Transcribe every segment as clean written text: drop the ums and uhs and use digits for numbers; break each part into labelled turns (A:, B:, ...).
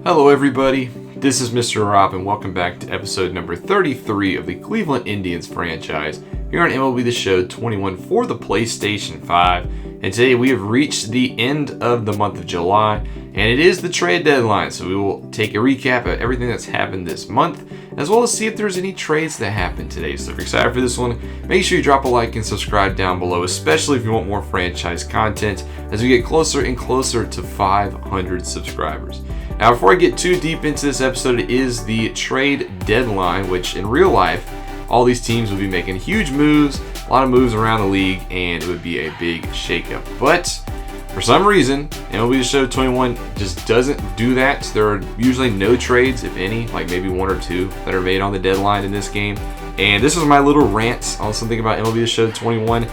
A: Hello everybody, this is Mr. Rob and welcome back to episode number 33 of the Cleveland Indians franchise here on MLB The Show 21 for the PlayStation 5. And today we have reached the end of the month of July and it is the trade deadline, so we will take a recap of everything that's happened this month as well as see if there's any trades that happened today. So if you're excited for this one, make sure you drop a like and subscribe down below, especially if you want more franchise content as we get closer and closer to 500 subscribers. Now, before I get too deep into this episode, it is the trade deadline, which in real life, all these teams will be making huge moves, a lot of moves around the league, and it would be a big shakeup. But for some reason, MLB The Show 21 just doesn't do that. There are usually no trades, if any, like maybe one or two that are made on the deadline in this game. And this is my little rant on something about MLB The Show 21.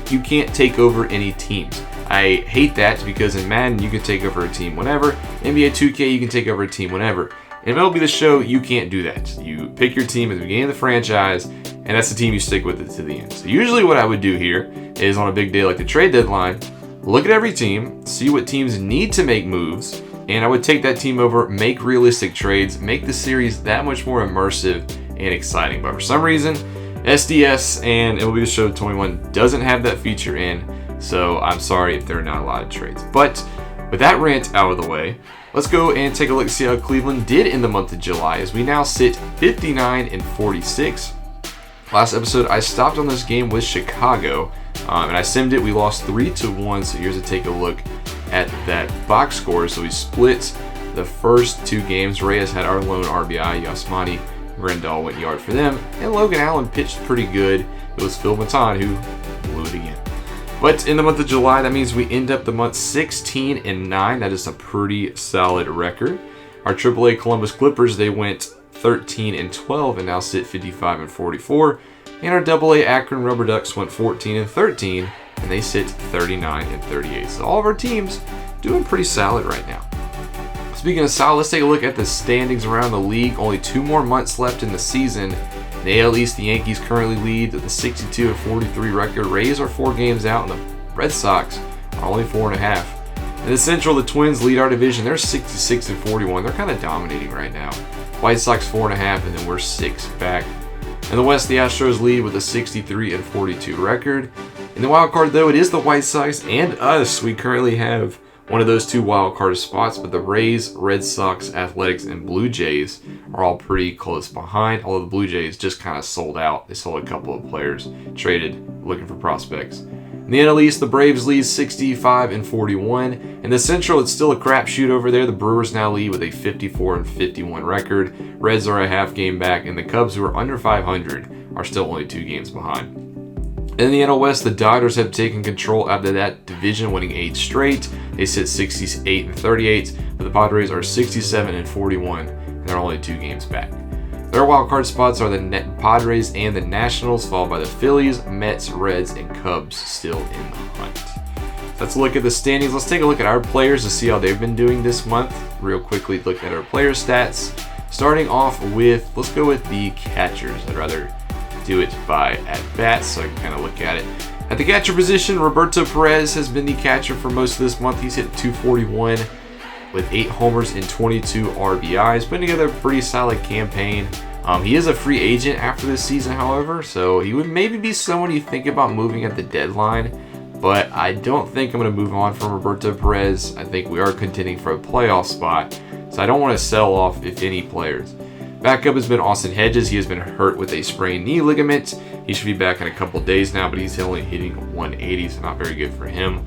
A: You can't take over any teams. I hate that because in Madden, you can take over a team whenever. NBA 2K, you can take over a team whenever. In MLB The Show, you can't do that. You pick your team at the beginning of the franchise, and that's the team you stick with it to the end. So usually what I would do here is on a big day like the trade deadline, look at every team, see what teams need to make moves, and I would take that team over, make realistic trades, make the series that much more immersive and exciting. But for some reason, SDS and MLB The Show 21 doesn't have that feature in. So I'm sorry if there are not a lot of trades. But with that rant out of the way, let's go and take a look and see how Cleveland did in the month of July as we now sit 59-46. Last episode, I stopped on this game with Chicago and I simmed it. We lost 3-1. So here's a take a look at that box score. So we split the first two games. Reyes had our lone RBI. Yasmani Grandal went yard for them. And Logan Allen pitched pretty good. It was Phil Matan who blew it again. But in the month of July, that means we end up the month 16-9. That is a pretty solid record. Our AAA Columbus Clippers, they went 13-12 and now sit 55-44. And our AA Akron Rubber Ducks went 14-13 and they sit 39-38. So all of our teams doing pretty solid right now. Speaking of solid, let's take a look at the standings around the league. Only 2 more months left in the season. In the AL East, the Yankees currently lead with a 62-43 record. Rays are 4 games out, and the Red Sox are only 4.5. In the Central, the Twins lead our division. They're 66-41. They're kind of dominating right now. White Sox 4.5, and then we're 6 back. In the West, the Astros lead with a 63-42 record. In the wild card, though, it is the White Sox and us. We currently have one of those 2 wild card spots, but the Rays, Red Sox, Athletics, and Blue Jays are all pretty close behind, although the Blue Jays just kind of sold out. They sold a couple of players, traded, looking for prospects. In the NL East, the Braves lead 65-41. In the Central, it's still a crapshoot over there. The Brewers now lead with a 54-51 record. Reds are a half game back, and the Cubs, who are under 500, are still only 2 games behind. In the NL West, the Dodgers have taken control after that division, winning 8 straight. They sit 68-38, but the Padres are 67-41, and they're only 2 games back. Their wildcard spots are the Padres and the Nationals, followed by the Phillies, Mets, Reds, and Cubs still in the hunt. Let's look at the standings. Let's take a look at our players to see how they've been doing this month. Real quickly, look at our player stats. Starting off with, let's go with the catchers. I'd rather do it by at-bats, so I can kind of look at it. At the catcher position, Roberto Perez has been the catcher for most of this month. He's hit .241 with 8 homers and 22 RBIs, putting together a pretty solid campaign. He is a free agent after this season, however, so he would maybe be someone you think about moving at the deadline, but I don't think I'm going to move on from Roberto Perez. I think we are contending for a playoff spot, so I don't want to sell off, if any, players. Backup has been Austin Hedges. He has been hurt with a sprained knee ligament. He should be back in a couple days now, but he's only hitting 180, so not very good for him.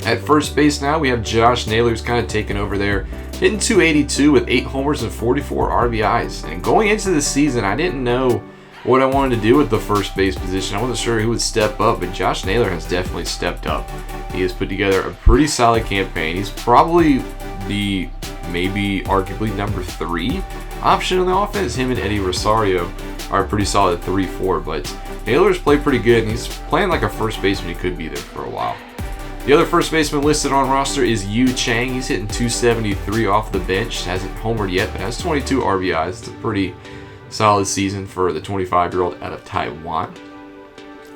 A: At first base now, we have Josh Naylor, who's kind of taken over there, hitting .282 with 8 homers and 44 RBIs. And going into the season, I didn't know what I wanted to do with the first base position. I wasn't sure who would step up, but Josh Naylor has definitely stepped up. He has put together a pretty solid campaign. He's probably the maybe arguably number 3 option on the offense. Him and Eddie Rosario are pretty solid 3-4, but Naylor's played pretty good, and he's playing like a first baseman. He could be there for a while. The other first baseman listed on roster is Yu Chang. He's hitting .273 off the bench. Hasn't homered yet, but has 22 RBIs. It's a pretty solid season for the 25-year-old out of Taiwan.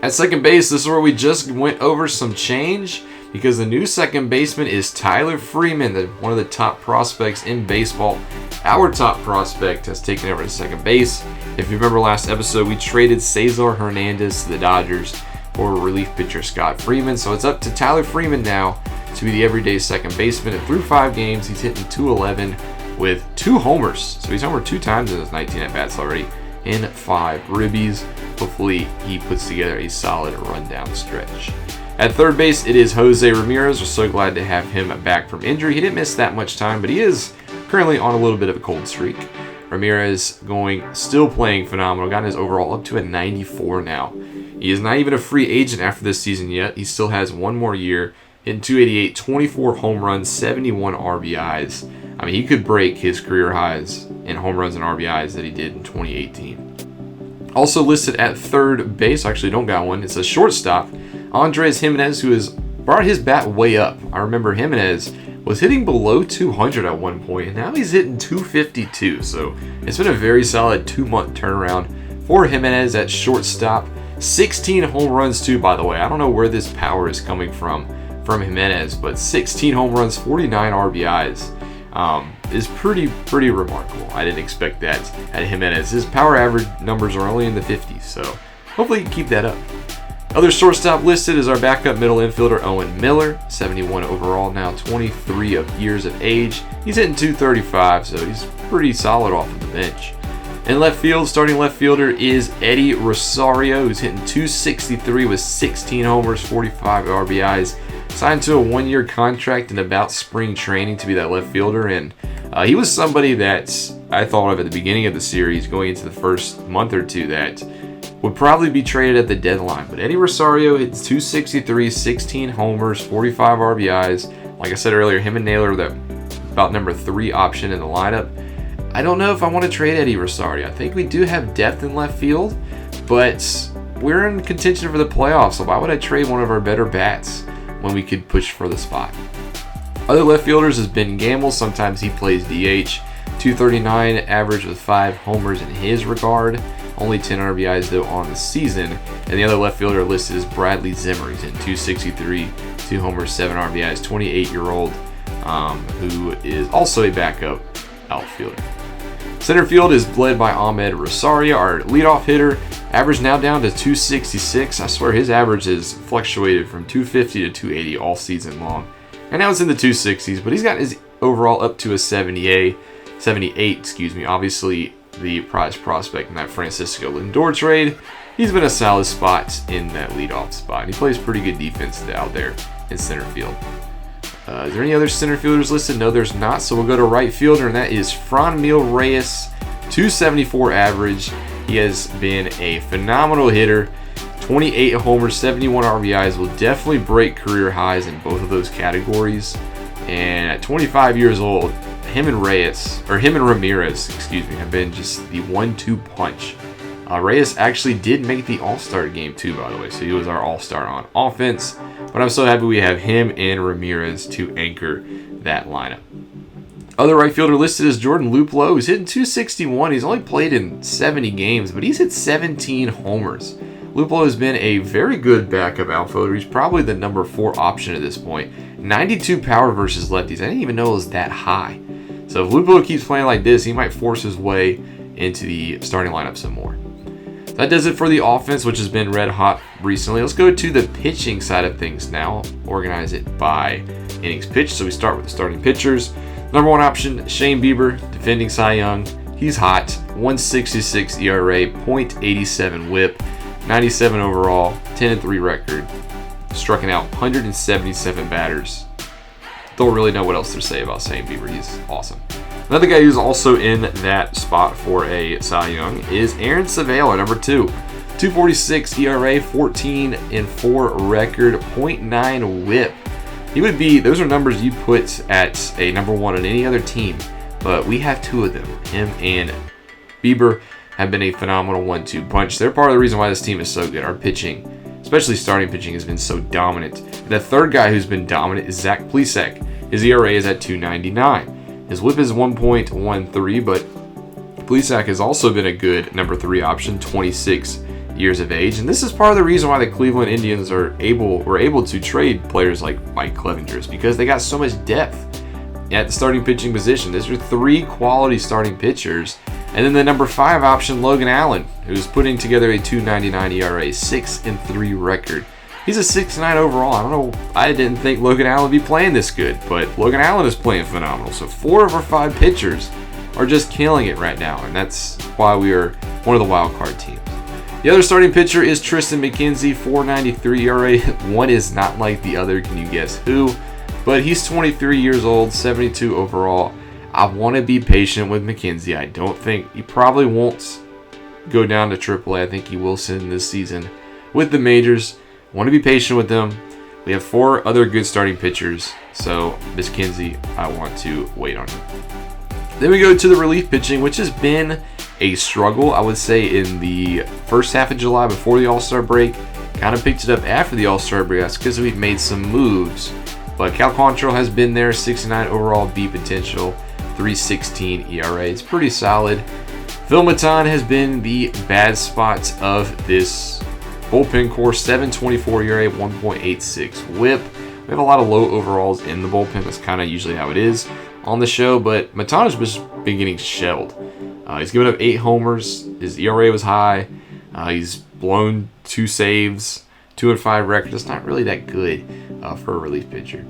A: At second base, this is where we just went over some change. because the new second baseman is Tyler Freeman, one of the top prospects in baseball. Our top prospect has taken over to second base. If you remember last episode, we traded Cesar Hernandez to the Dodgers for relief pitcher Scott Freeman. So it's up to Tyler Freeman now to be the everyday second baseman. And through 5 games, he's hitting .211 with 2 homers. So he's homered 2 times in his 19 at-bats already in 5 ribbies. Hopefully he puts together a solid rundown stretch. At third base, it is Jose Ramirez. We're so glad to have him back from injury. He didn't miss that much time, but he is currently on a little bit of a cold streak. Ramirez still playing phenomenal. Got his overall up to a 94 now. He is not even a free agent after this season yet. He still has 1 more year. Hitting .288, 24 home runs, 71 RBIs. I mean, he could break his career highs in home runs and RBIs that he did in 2018. Also listed at third base, actually don't got one, it's a shortstop, Andres Jimenez, who has brought his bat way up. I remember Jimenez was hitting below 200 at one point, and now he's hitting 252. So it's been a very solid 2-month turnaround for Jimenez at shortstop. 16 home runs too, by the way. I don't know where this power is coming from Jimenez, but 16 home runs, 49 RBIs is pretty remarkable. I didn't expect that at Jimenez. His power average numbers are only in the 50s, so hopefully he can keep that up. Other shortstop listed is our backup middle infielder Owen Miller, 71 overall now, 23 years of age. He's hitting .235, so he's pretty solid off of the bench. In left field, starting left fielder is Eddie Rosario, who's hitting .263 with 16 homers, 45 RBIs. Signed to a 1-year contract in about spring training to be that left fielder, and he was somebody that I thought of at the beginning of the series, going into the first month or two, that would probably be traded at the deadline. But Eddie Rosario hits .263, 16 homers, 45 RBIs. Like I said earlier, him and Naylor are the about number 3 option in the lineup. I don't know if I want to trade Eddie Rosario. I think we do have depth in left field, but we're in contention for the playoffs, so why would I trade one of our better bats when we could push for the spot? Other left fielders is Ben Gamble. Sometimes he plays DH. .239 average with 5 homers in his regard. Only 10 RBIs though on the season. And the other left fielder listed is Bradley Zimmer. He's in .263, 2 homers, 7 RBIs, 28-year-old, who is also a backup outfielder. Center field is led by Ahmed Rosario, our leadoff hitter. Average now down to .266. I swear his average has fluctuated from .250 to .280 all season long. And now it's in the 260s, but he's got his overall up to a 78. Obviously, the prize prospect in that Francisco Lindor trade, he's been a solid spot in that leadoff spot. He plays pretty good defense out there in center field. Is there any other center fielders listed? No, there's not. So we'll go to right fielder, and that is Franmil Reyes, .274 average. He has been a phenomenal hitter. 28 homers, 71 RBIs, will definitely break career highs in both of those categories. And at 25 years old, him and Ramirez, have been just the 1-2 punch. Reyes actually did make the All-Star game too, by the way, so he was our All-Star on offense. But I'm so happy we have him and Ramirez to anchor that lineup. Other right fielder listed is Jordan Luplow, who's hitting .261. He's only played in 70 games, but he's hit 17 homers. Luplow has been a very good backup outfielder. He's probably the number 4 option at this point. 92 power versus lefties. I didn't even know it was that high. So if Luplow keeps playing like this, he might force his way into the starting lineup some more. That does it for the offense, which has been red hot recently. Let's go to the pitching side of things now. Organize it by innings pitched. So we start with the starting pitchers. Number 1 option, Shane Bieber, defending Cy Young. He's hot. 1.66 ERA, .87 WHIP, 97 overall, 10-3 record. Striking out 177 batters. Don't really know what else to say about Shane Bieber. He's awesome. Another guy who's also in that spot for a Cy Young is Aaron Savella, number 2. 2.46 ERA, 14-4 record, .9 WHIP. He would be, those are numbers you put at a number 1 on any other team, but we have 2 of them. Him and Bieber have been a phenomenal 1-2 punch. They're part of the reason why this team is so good. Our pitching, especially starting pitching, has been so dominant. And the third guy who's been dominant is Zach Plesac. His ERA is at 2.99. His WHIP is 1.13, but Plesac has also been a good number 3 option, 26 years of age, and this is part of the reason why the Cleveland Indians were able to trade players like Mike Clevenger, is because they got so much depth at the starting pitching position. These are 3 quality starting pitchers. And then the number 5 option, Logan Allen, who's putting together a 2.99 ERA, 6-3 record. He's a 6.9 overall. I don't know. I didn't think Logan Allen would be playing this good, but Logan Allen is playing phenomenal. So 4 of our 5 pitchers are just killing it right now, and that's why we are one of the wild card teams. The other starting pitcher is Tristan McKenzie, 4.93 ERA. One is not like the other. Can you guess who? But he's 23 years old, 72 overall. I want to be patient with McKenzie. I don't think he probably won't go down to AAA. I think he will send this season with the majors. I want to be patient with them. We have 4 other good starting pitchers, so McKenzie, I want to wait on him. Then we go to the relief pitching, which has been a struggle, I would say, in the first half of July before the All-Star break. Kind of picked it up after the All-Star break. That's because we've made some moves. But Cal Quantrill has been there, 6.9 overall B potential, 3.16 ERA. It's pretty solid. Phil Maton has been the bad spots of this bullpen core, 7.24 ERA, 1.86 WHIP. We have a lot of low overalls in the bullpen. That's kind of usually how it is on the show, but Maton has just been getting shelled. He's given up 8 homers. His ERA was high. He's blown 2 saves, 2-5 record. That's not really that good for a relief pitcher.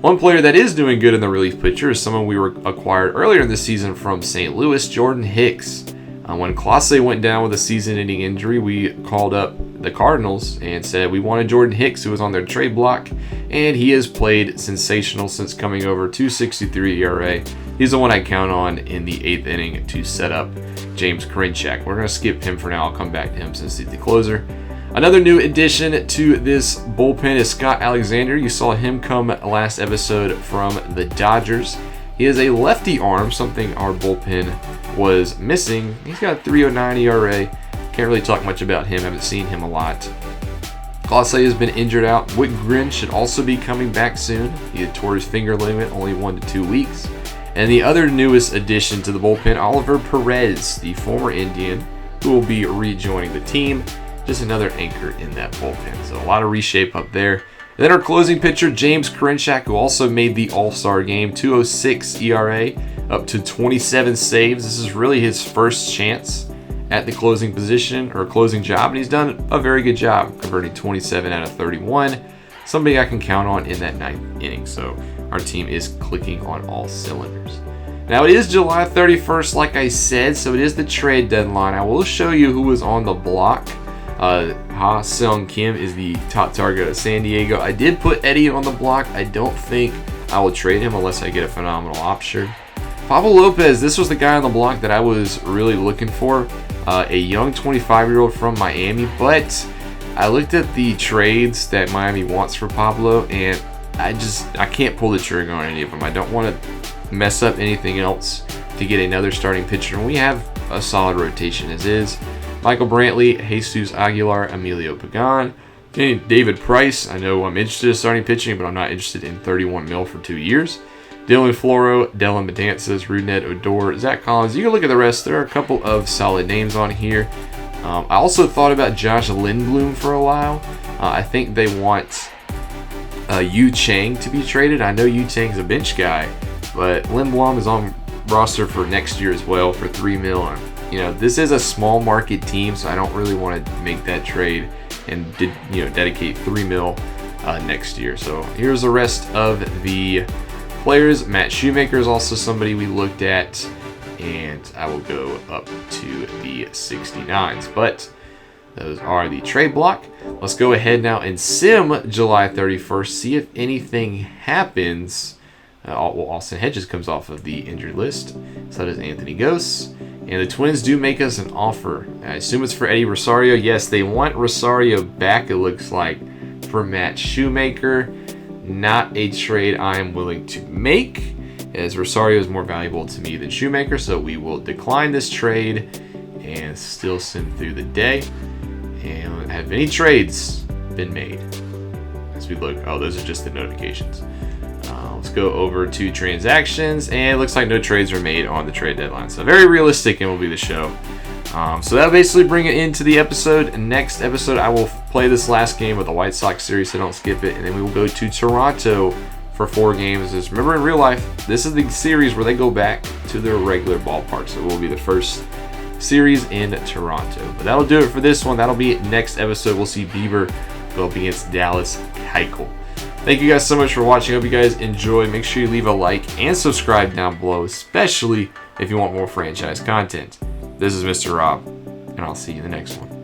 A: One player that is doing good in the relief pitcher is someone we were acquired earlier in the season from St. Louis, Jordan Hicks. When Clase went down with a season-ending injury, we called up the Cardinals and said we wanted Jordan Hicks, who was on their trade block, and he has played sensational since coming over, 2.63 ERA. He's the one I count on in the 8th inning to set up James Karinchak. We're going to skip him for now. I'll come back to him since he's the closer. Another new addition to this bullpen is Scott Alexander. You saw him come last episode from the Dodgers. He has a lefty arm, something our bullpen was missing. He's got a 3.09 ERA. Can't really talk much about him. Haven't seen him a lot. Clase has been injured out. Whitgren should also be coming back soon. He had tore his finger ligament, only 1 to 2 weeks. And the other newest addition to the bullpen, Oliver Perez, the former Indian, who will be rejoining the team. Just another anchor in that bullpen. So a lot of reshape up there. And then our closing pitcher, James Karinchak, who also made the All-Star game, 2.06 ERA, up to 27 saves. This is really his first chance at the closing position or closing job, and he's done a very good job, converting 27 out of 31. Somebody I can count on in that 9th inning. So our team is clicking on all cylinders. Now it is July 31st, like I said, so it is the trade deadline. I will show you who was on the block. Ha Seung Kim is the top target of San Diego. I did put Eddie on the block. I don't think I will trade him unless I get a phenomenal option. Pablo Lopez, this was the guy on the block that I was really looking for. A young 25-year-old from Miami, but I looked at the trades that Miami wants for Pablo, and I can't pull the trigger on any of them. I don't want to mess up anything else to get another starting pitcher, and we have a solid rotation as is. Michael Brantley, Jesus Aguilar, Emilio Pagan, David Price. I know I'm interested in starting pitching, but I'm not interested in $31 million for 2 years. Dylan Floro, Dylan Betances, Rougned Odor, Zach Collins. You can look at the rest. There are a couple of solid names on here. I also thought about Josh Lindblom for a while. I think they want Yu Chang to be traded. I know Yu Chang's a bench guy, but Lindblom is on roster for next year as well for $3 million. You know, this is a small market team, so I don't really want to make that trade and dedicate $3 million next year. So here's the rest of the players. Matt Shoemaker is also somebody we looked at, and I will go up to the 69s. But those are the trade block. Let's go ahead now and sim July 31st, see if anything happens. Austin Hedges comes off of the injured list. So does Anthony Gose. And the Twins do make us an offer. I assume it's for Eddie Rosario. Yes, they want Rosario back, it looks like, for Matt Shoemaker. Not a trade I am willing to make, as Rosario is more valuable to me than Shoemaker, so we will decline this trade and still sim through the day. And have any trades been made? As we look, those are just the notifications. Let's go over to transactions, and it looks like no trades were made on the trade deadline. So very realistic MLB The Show. So that'll basically bring it into the episode. Next episode, I will play this last game of the White Sox series, so don't skip it. And then we will go to Toronto for 4 games. Just remember, in real life, this is the series where they go back to their regular ballpark. So it will be the first series in Toronto. But that'll do it for this one. That'll be next episode. We'll see Bieber go up against Dallas Keuchel. Thank you guys so much for watching. Hope you guys enjoy. Make sure you leave a like and subscribe down below, especially if you want more franchise content. This is Mr. Rob, and I'll see you in the next one.